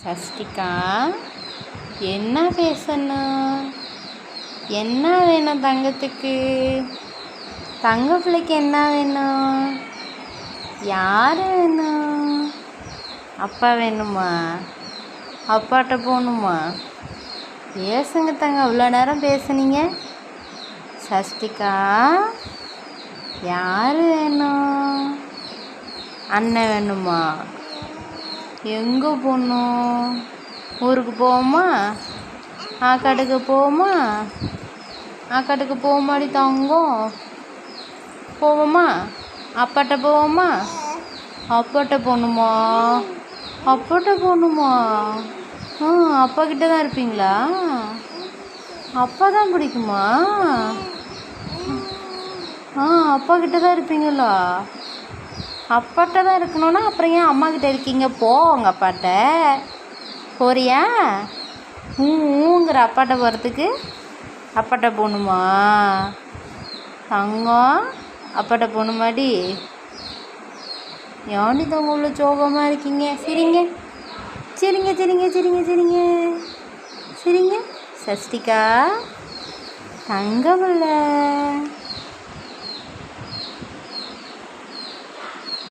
சஷ்டிகா, என்ன பேசணும்? என்ன வேணும் தங்கத்துக்கு? தங்க பிள்ளைக்கு என்ன வேணும்? யார் வேணும்? அப்பா வேணுமா? அப்பாட்ட போகணுமா? பேசுங்க தங்க, அவ்வளோ நேரம் பேசுனீங்க. சஷ்டிகா, யார் வேணும்? அண்ணன் வேணுமா? எங்கே போகணும்? ஊருக்கு போவோமா? ஆக்காட்டுக்கு போவோமா? ஆக்காட்டுக்கு போவோமாடி தங்கம்? போவோமா? அப்பாட்ட போவோமா? அப்பாட்ட போகணுமா? அப்பாட்ட போகணுமா? அப்பா கிட்ட தான் இருப்பீங்களா? அப்பா தான் பிடிக்குமா? அப்பா கிட்ட தான் இருப்பீங்களா? அப்பாட்ட தான் இருக்கணும்னா அப்புறம் ஏன் அம்மா கிட்ட இருக்கீங்க? போங்க அப்பாட்ட. போறியா? ஊங்கிற அப்பாட்ட போகிறதுக்கு. அப்பாட்ட போகணுமா தங்கம்? அப்பாட்ட போகணுமாடி? ஏன்டி தங்க உள்ள சோகமாக இருக்கீங்க? சரிங்க சரிங்க சரிங்க சரிங்க சரிங்க சரிங்க. சஷ்டிகா, தங்கமில்ல.